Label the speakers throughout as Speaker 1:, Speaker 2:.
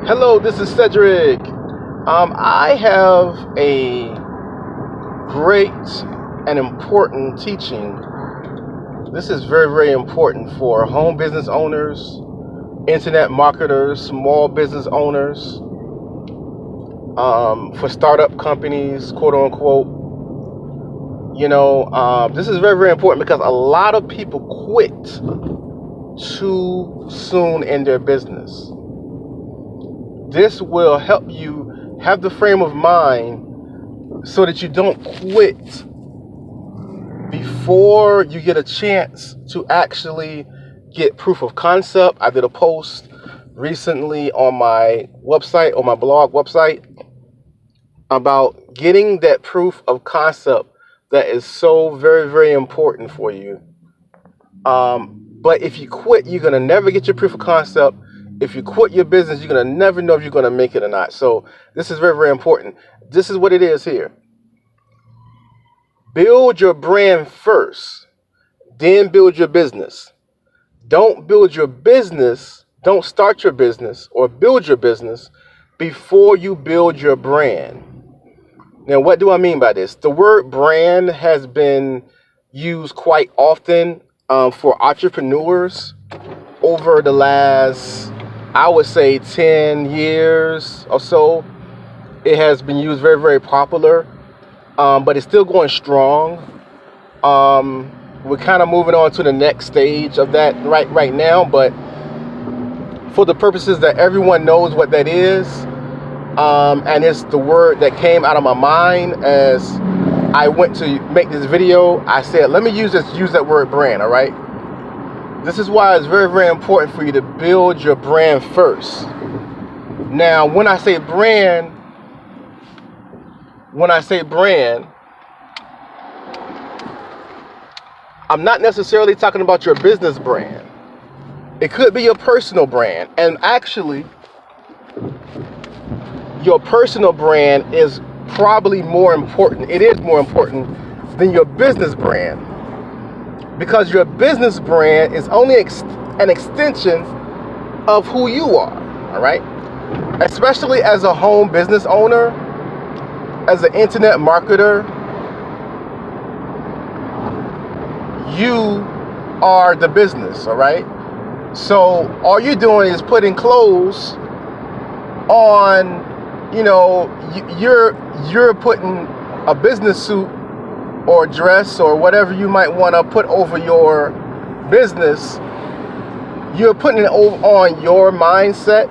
Speaker 1: Hello, this is Cedric. I have a great and important teaching. This is very, very important for home business owners, internet marketers, small business owners, for startup companies, quote unquote. This is very, very important because a lot of people quit too soon in their business. This will help you have the frame of mind so that you don't quit before you get a chance to actually get proof of concept. I did a post recently on my website, on my blog website, about getting that proof of concept that is so very, very important for you. But if you quit, you're going to never get your proof of concept. If you quit your business, you're going to never know if you're going to make it or not. So this is very, very important. This is what it is here. Build your brand first, then build your business. Don't build your business, don't start your business or build your business before you build your brand. Now, what do I mean by this? The word brand has been used quite often for entrepreneurs over the last, I would say, 10 years or so. It has been used very, very popular, but it's still going strong. We're kind of moving on to the next stage of that right now, but for the purposes that everyone knows what that is, and it's the word that came out of my mind as I went to make this video. I said, let me use that word brand, all right? This is why it's very, very important for you to build your brand first. Now, when I say brand, I'm not necessarily talking about your business brand. It could be your personal brand. And actually, your personal brand is probably more important. It is more important than your business brand. Because your business brand is only an extension of who you are, all right? Especially as a home business owner, as an internet marketer, you are the business, all right? So all you're doing is putting clothes on, you're putting a business suit or dress or whatever you might want to put over your business. You're putting it on your mindset,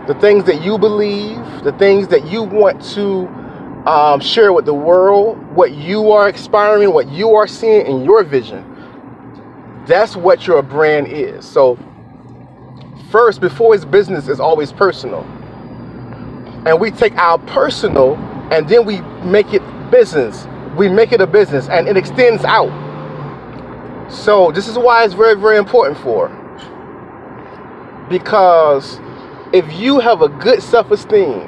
Speaker 1: the things that you believe, the things that you want to share with the world, what you are aspiring, what you are seeing in your vision. That's what your brand is. So first, before it's business, it's always personal. And we take our personal and then we make it business. We make it a business and it extends out. So this is why it's very, very important because if you have a good self-esteem,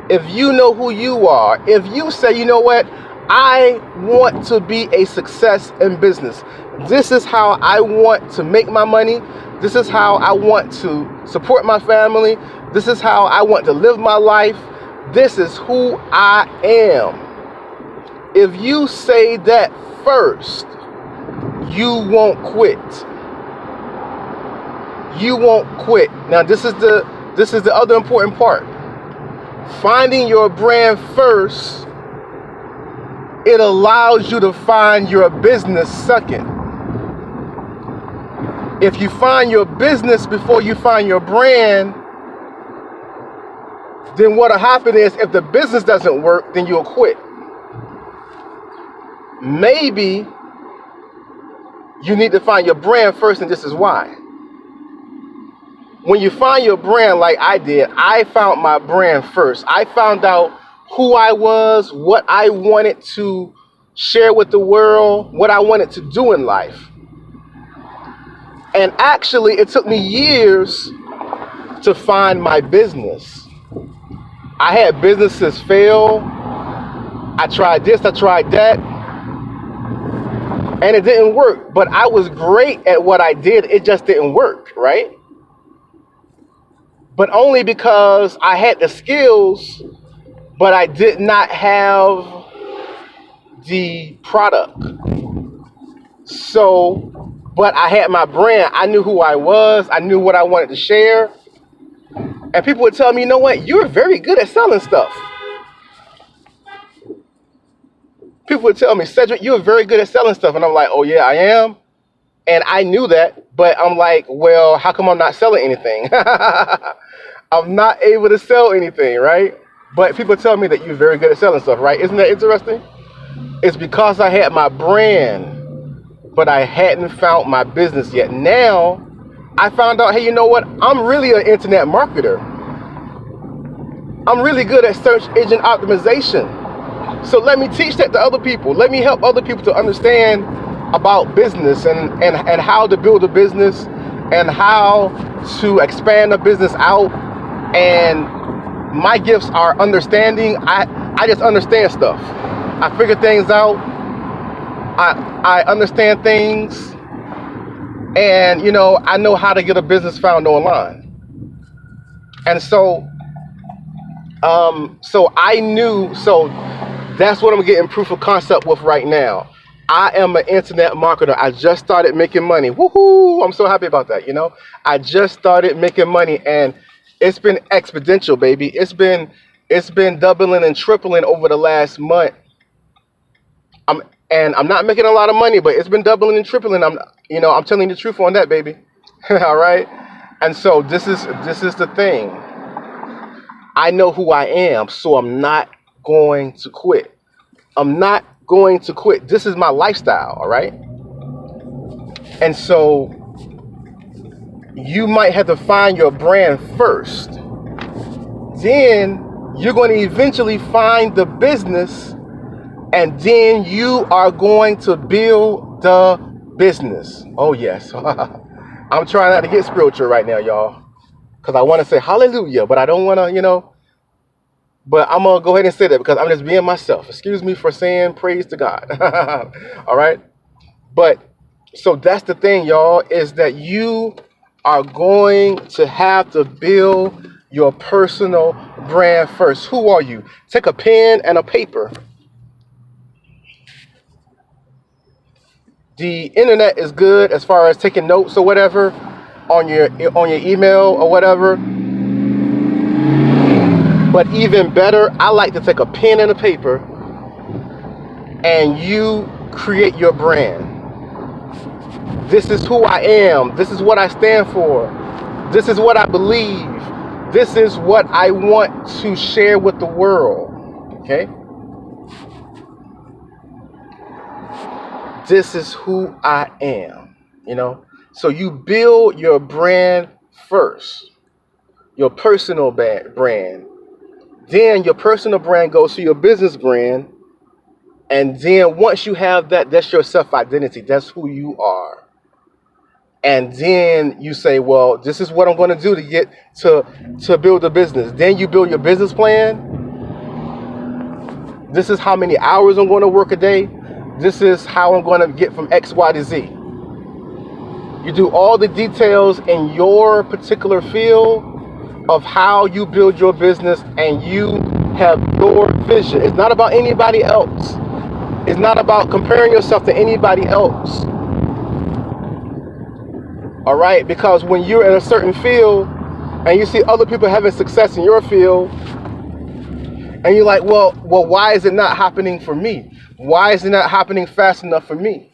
Speaker 1: if you know who you are, if you say, you know what, I want to be a success in business. This is how I want to make my money. This is how I want to support my family. This is how I want to live my life. This is who I am. If you say that first, you won't quit. You won't quit. Now, this is the other important part. Finding your brand first, it allows you to find your business second. If you find your business before you find your brand, then what'll happen is if the business doesn't work, then you'll quit. Maybe you need to find your brand first, and this is why. When you find your brand like I did, I found my brand first. I found out who I was, what I wanted to share with the world, what I wanted to do in life. And actually, it took me years to find my business. I had businesses fail. I tried this, I tried that. And it didn't work, but I was great at what I did. It just didn't work, right? but only because I had the skills, but I did not have the product. So, but I had my brand. I knew who I was. I knew what I wanted to share. And people would tell me, you know what? You're very good at selling stuff. People would tell me, Cedric, you're very good at selling stuff. And I'm like, oh, yeah, I am. And I knew that. But I'm like, well, how come I'm not selling anything? I'm not able to sell anything, right? But people tell me that you're very good at selling stuff, right? Isn't that interesting? It's because I had my brand, but I hadn't found my business yet. Now, I found out, hey, you know what? I'm really an internet marketer. I'm really good at search engine optimization. So let me teach that to other people. Let me help other people to understand about business and how to build a business and how to expand a business out. And my gifts are understanding. I just understand stuff. I figure things out. I understand things. And, you know, I know how to get a business found online. And so I knew, so that's what I'm getting proof of concept with right now. I am an internet marketer. I just started making money. Woohoo! I'm so happy about that, you know. I just started making money and it's been exponential, baby. It's been doubling and tripling over the last month. I'm not making a lot of money, but it's been doubling and tripling. I'm telling you the truth on that, baby. All right? And so this is the thing. I know who I am, so I'm not going to quit. I'm not going to quit. This is my lifestyle, all right? And so you might have to find your brand first. Then you're going to eventually find the business, and then you are going to build the business. Oh, yes. I'm trying not to get spiritual right now, y'all, because I want to say hallelujah, but I don't want to, but I'm going to go ahead and say that because I'm just being myself. Excuse me for saying praise to God. All right? But so that's the thing, y'all, is that you are going to have to build your personal brand first. Who are you? Take a pen and a paper. The internet is good as far as taking notes or whatever on your email or whatever. But even better, I like to take a pen and a paper and you create your brand. This is who I am. This is what I stand for. This is what I believe. This is what I want to share with the world. Okay? This is who I am. So you build your brand first. Your personal brand. Then your personal brand goes to your business brand. And then once you have that, that's your self-identity. That's who you are. And then you say, well, this is what I'm going to do to get to build a business. Then you build your business plan. This is how many hours I'm going to work a day. This is how I'm going to get from X, Y to Z. You do all the details in your particular field of how you build your business, and you have your vision. It's not about anybody else. It's not about comparing yourself to anybody else. All right? Because when you're in a certain field and you see other people having success in your field, and you're like, well, why is it not happening for me? Why is it not happening fast enough for me?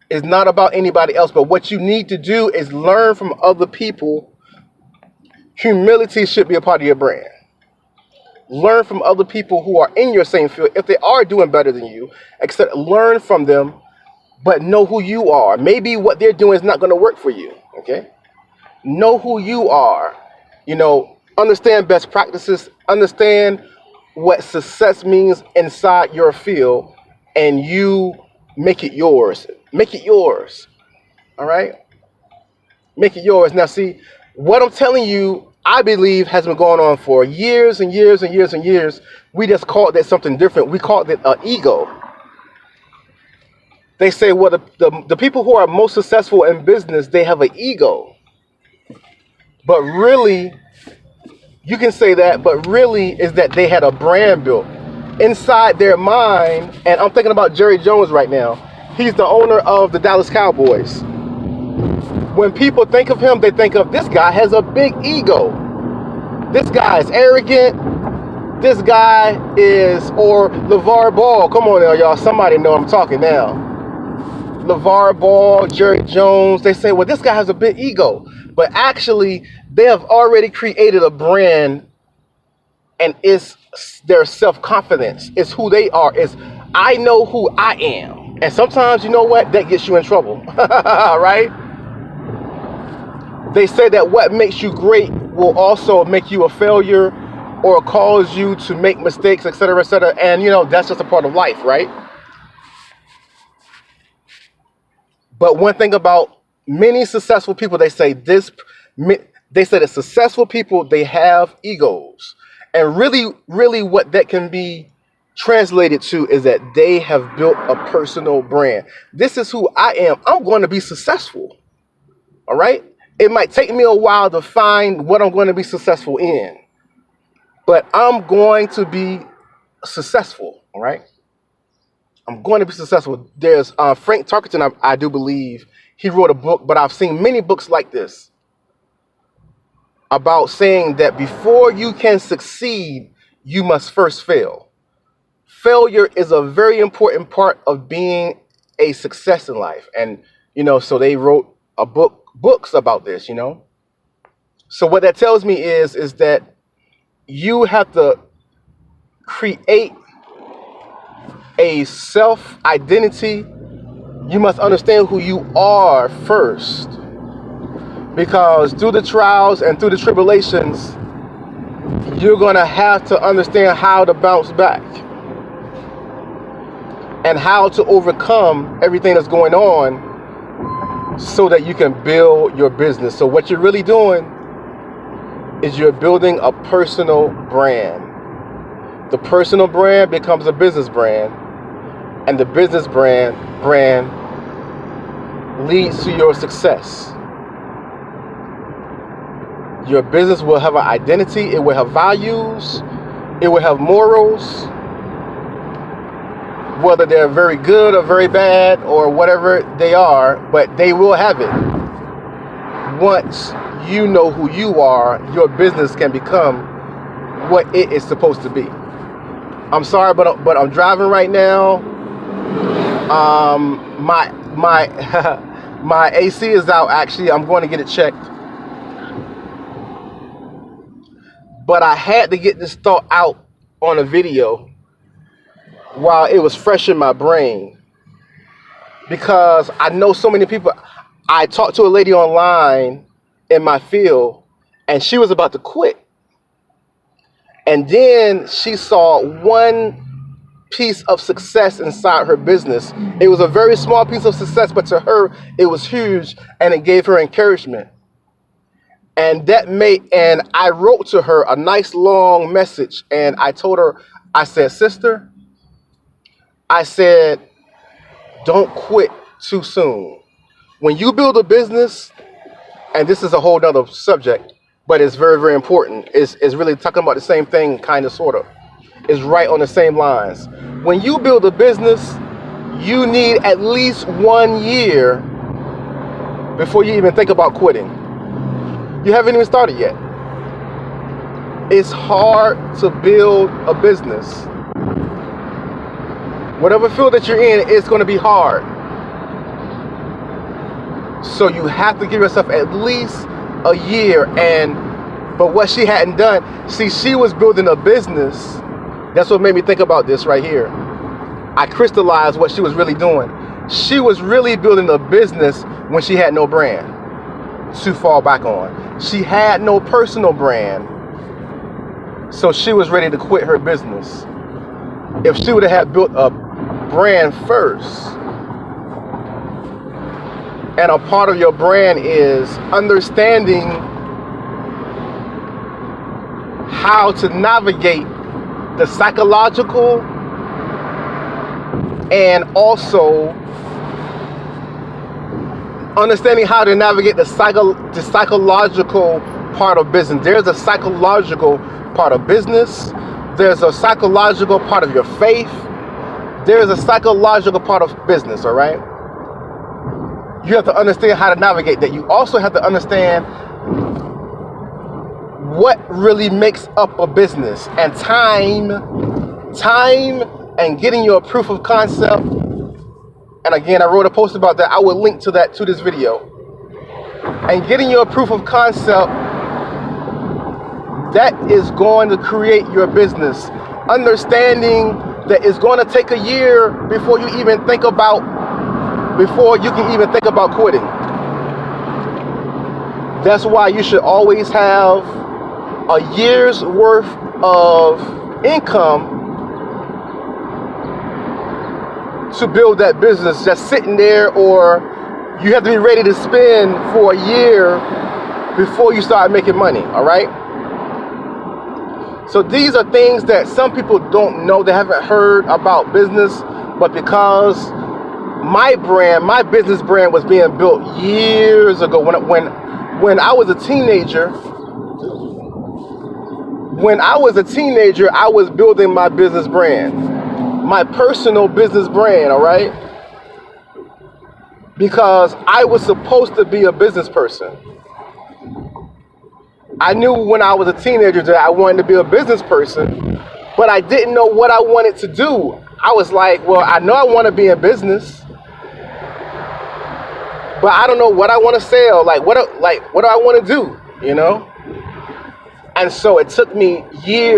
Speaker 1: It's not about anybody else, but what you need to do is learn from other people. Humility should be a part of your brand. Learn from other people who are in your same field. If they are doing better than you, learn from them, but know who you are. Maybe what they're doing is not going to work for you. Okay? Know who you are. Understand best practices. Understand what success means inside your field, and you make it yours. Make it yours. All right? Make it yours. Now, see, what I'm telling you, I believe has been going on for years and years and years and years. We just called that something different. We called it an ego. They say, well, the people who are most successful in business, they have an ego. But really, you can say that, but really is that they had a brand built inside their mind. And I'm thinking about Jerry Jones right now. He's the owner of the Dallas Cowboys. When people think of him, they think of this guy has a big ego. This guy is arrogant. This guy is, or LeVar Ball. Come on now, y'all. Somebody know I'm talking now. LeVar Ball, Jerry Jones. They say, well, this guy has a big ego. But actually, they have already created a brand, and it's their self-confidence. It's who they are. It's, I know who I am. And sometimes, you know what? That gets you in trouble. Right? They say that what makes you great will also make you a failure or cause you to make mistakes, etc., etc. And, you know, that's just a part of life, right? But one thing about many successful people, they say that successful people, they have egos. And really what that can be translated to is that they have built a personal brand. This is who I am. I'm going to be successful. All right? It might take me a while to find what I'm going to be successful in, but I'm going to be successful. All right? I'm going to be successful. There's Frank Tarkenton, I do believe, he wrote a book, but I've seen many books like this about saying that before you can succeed, you must first fail. Failure is a very important part of being a success in life. And, you know, so they wrote books about this, you know. So what that tells me is that you have to create a self-identity. You must understand who you are first, because through the trials and through the tribulations, you're going to have to understand how to bounce back and how to overcome everything that's going on so that you can build your business. So what you're really doing is you're building a personal brand. The personal brand becomes a business brand, and the business brand leads to your success. Your business will have an identity, it will have values, it will have morals, whether they're very good or very bad or whatever they are, but they will have it. Once you know who you are, your business can become what it is supposed to be. I'm sorry, but I'm driving right now. My my AC is out. Actually, I'm going to get it checked. But I had to get this thought out on a video while it was fresh in my brain, because I know so many people. I talked to a lady online in my field, and she was about to quit. And then she saw one piece of success inside her business. It was a very small piece of success, but to her, it was huge, and it gave her encouragement. And I wrote to her a nice long message, and I told her, I said, sister, I said, don't quit too soon. When you build a business, and this is a whole nother subject, but it's very, very important. It's really talking about the same thing, kind of, sort of. It's right on the same lines. When you build a business, you need at least 1 year before you even think about quitting. You haven't even started yet. It's hard to build a business. Whatever field that you're in, it's going to be hard. So you have to give yourself at least a year. But what she hadn't done, see, she was building a business. That's what made me think about this right here. I crystallized what she was really doing. She was really building a business when she had no brand to fall back on. She had no personal brand. So she was ready to quit her business. If she would have had built a brand first, and a part of your brand is understanding how to navigate the psychological and also understanding how to navigate the psychological part of business. There's a psychological part of business. There's a psychological part of your faith. There's a psychological part of business, all right? You have to understand how to navigate that. You also have to understand what really makes up a business, and time and getting your proof of concept. And again, I wrote a post about that. I will link to that to this video. And getting your proof of concept, that is going to create your business. Understanding that it's going to take a year before you can even think about quitting. That's why you should always have a year's worth of income to build that business just sitting there, or you have to be ready to spend for a year before you start making money, all right? So these are things that some people don't know. They haven't heard about business, but because my business brand was being built years ago when I was a teenager. When I was a teenager, I was building my business brand, my personal business brand, all right? Because I was supposed to be a business person. I knew when I was a teenager that I wanted to be a business person, but I didn't know what I wanted to do. I was like, well, I know I want to be in business, but I don't know what I want to sell. What do I want to do, you know? And so it took me years